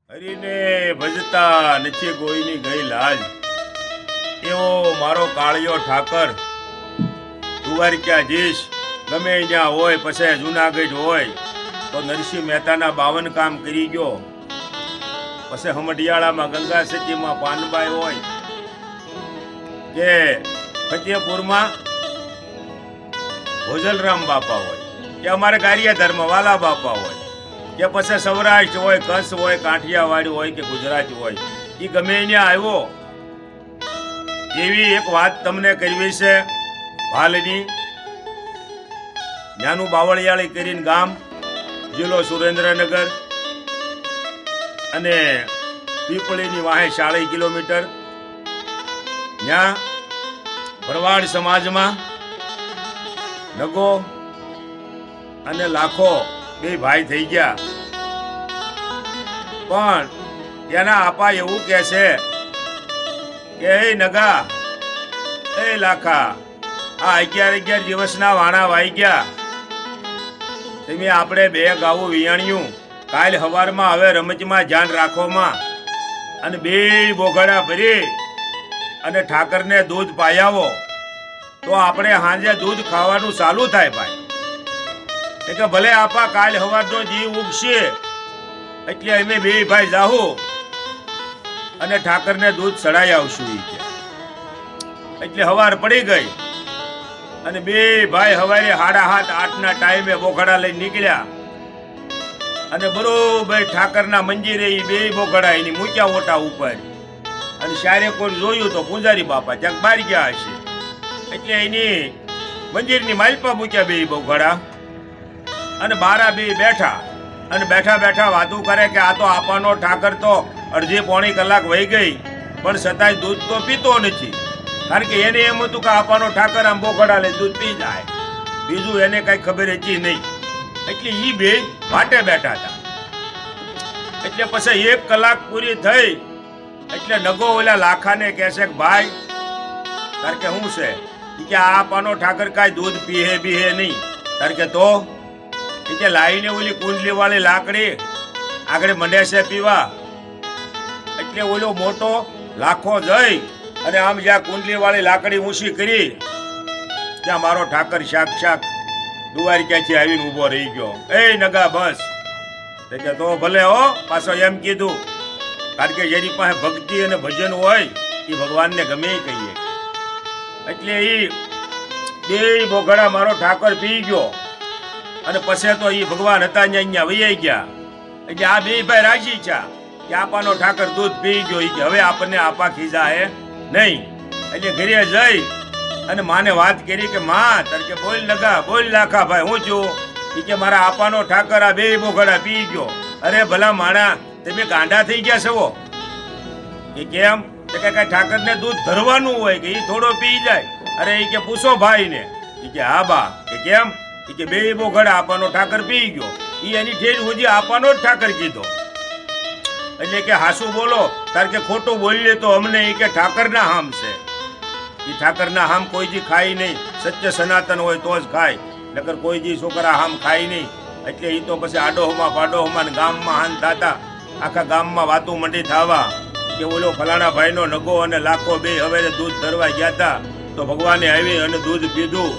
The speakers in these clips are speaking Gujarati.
હરીને ભજતા નથી કોઈની ગઈ લાજ, એવો મારો કાળિયો ઠાકર દ્વારકાધીશ ગમે ત્યાં હોય, પછી જુનાગઢ હોય તો નરસિંહ મહેતાના 52 કામ કરી ગયો, પછી હમઢિયાળામાં ગંગા સતીમાં પાનબાઈ હોય કે ફતેપુરમાં ભોજલરામ બાપા હોય કે અમારે ગારિયાધારમાં વાલા બાપા હોય કે પછી સૌરાષ્ટ્ર હોય, કચ્છ હોય, કાઠિયાવાડી હોય કે ગુજરાત હોય, એ ગમે ત્યાં આવ્યો. એવી એક વાત તમને કરવી છે. હાલની નાનું બાવળિયાળી કરીને ગામ, જિલ્લો સુરેન્દ્રનગર, અને પીપળીની વાહે 40 કિલોમીટર. ત્યાં ભરવાડ સમાજમાં નગો અને લાખો બે ભાઈ થઈ ગયા. પણ એના આપા એવું કે છે કે એ નગા, એ લાખા, આ 11 દિવસના વાણા વાઈ ગયા, તમે આપણે 2 ગાવું વિયાણ્યું, કાલ હવારમાં હવે રમતમાં ધ્યાન રાખોમાં, અને 2 બોઘડા ભરી અને ઠાકરને દૂધ પાયાવો તો આપણે હાંજે દૂધ ખાવાનું ચાલુ થાય ભાઈ. કે ભલે આપા કાલ હવારનો જીવ ઉગશે એટલે અમે 2 ભાઈ જાહુ અને ઠાકરને દૂધ ચડાઈ આવશું. એટલે હવાર પડી ગઈ અને 2 ભાઈ હવારે 7:30-8 ટાઈમે બોઘડા લઈને નીકળ્યા અને બરોબર ઠાકરના મંદિરે એ 2 બોઘડા એની મૂક્યા ઓટા ઉપર. અને શારે કોઈ જોયું તો પૂંજારી બાપા ક્યાંક બહાર ગયા હશે, એટલે એની મંદિરની માલપા મૂક્યા 2 બોઘડા અને 2 બેઠા અને બેઠા બેઠા વાતું કરે કે આ તો આપાનો ઠાકર તો અડધી-પોણી કલાક વહી ગઈ પણ છતાંય દૂધ તો પીતો નથી, કારણ કે એને એમ હતું કે આપાનો ઠાકર આમ બોઘડા લઈ દૂધ પી જાય, બીજું એને કઈ ખબર હતી નહીં. એટલે એ 2 વાટે બેઠા હતા. એટલે પછી 1 કલાક પૂરી થઈ એટલે નગો ઓલા લાખાને કહે છે કે ભાઈ, કારણ કે શું છે કે આ આપાનો ઠાકર કાંઈ દૂધ પીહે બીહે નહીં, કારણ કે તો કે લાવીને ઓલી કુંડલી વાળી લાકડી આગળ મંડે છે પીવા. એટલે ઓલો મોટો લાખો જઈ અને આમ જ્યાં કુંડલી વાળી લાકડી ઊંચી કરી ત્યાં મારો ઠાકર સાક્ષાત દ્વારકાથી આવીને ઊભો રહી ગયો. એ નગા બસ, કે તો ભલે હો, પાછો એમ કીધું, કારણ કે જેની પાસે ભક્તિ અને ભજન હોય એ ભગવાનને ગમે કહીએ. એટલે એ 2 બોઘડા મારો ઠાકર પી ગયો અને પછી તો એ ભગવાન હતા અહીંયા વૈયા ગયા. એટલે આ 2 ભાઈ રાજી છે કે આપાનો ઠાકર દૂધ પી ગયો, કે હવે આપણને આપા ખીજાય નહીં. એટલે ઘરે જઈ અને માને વાત કરી કે માં, તાર કે બોલ નગા, બોલ લાખા ભાઈ, હું છું? કે મારા આપાનો ઠાકર આ 2 બોઘડા પી ગયો. અરે ભલા માણા, તમે ગાંડા થઈ ગયા છો? કે કેમ? કે કઈ ઠાકરને દૂધ ધરવાનું હોય કે એ થોડો પી જાય? અરે એ કે પૂછો ભાઈને. કે હા બા. કે કેમ? કે 2 બોઘડા આપાનો ઠાકર પી ગયો, એ એની ઠેર સુધી આપાનો જ ઠાકર કીધો. એટલે કે હાસુ બોલો, તાર કે ખોટું બોલીએ તો અમને એ કે ઠાકરના હામ છે. એ ઠાકરના હામ કોઈ જી ખાય નહીં, સત્ય સનાતન હોય તો જ ખાય, નકર કોઈ જી છોકરા હામ ખાય નહીં. એટલે એ તો પછી આડોહમાં પાડોહમાં ગામમાં હાન થતા, આખા ગામમાં વાતું મંડી થવા કે ઓલો ફલાણા ભાઈનો નગો અને લાખો 2 હવે દૂધ ધરવા ગયા હતા તો ભગવાને આવી અને દૂધ પીધું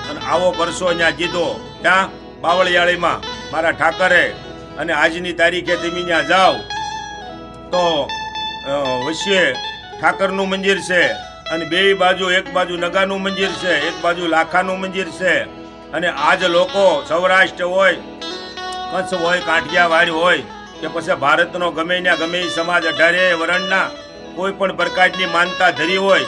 અને આવો પરસો ત્યાં જીધો, ત્યાં બાવળિયાળીમાં મારા ઠાકરે. અને આજની તારીખે તમે ત્યાં જાઓ તો વચ્ચે ઠાકરનું મંદિર છે અને 2 બાજુ, એક બાજુ નગાનું મંદિર છે, એક બાજુ લાખાનું મંદિર છે. અને આજ લોકો સૌરાષ્ટ્ર હોય, કચ્છ હોય, કાઠિયાવાડ હોય કે પછી ભારતનો ગમે ત્યાં ગમે એ સમાજ 18 વર્ણના કોઈ પણ પ્રકારની માનતા ધરી હોય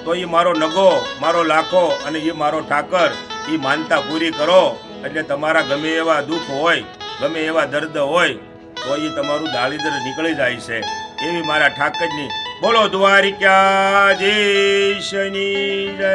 તો એ મારો નગો, મારો લાખો અને એ મારો ઠાકર એ માનતા પૂરી કરો. એટલે તમારા ગમે એવા દુઃખ હોય, ગમે એવા દર્દ હોય તો એ તમારું દાળીદર નીકળી જાય છે. એવી મારા ઠાકરની બોલો દ્વારિકાધીશની જય.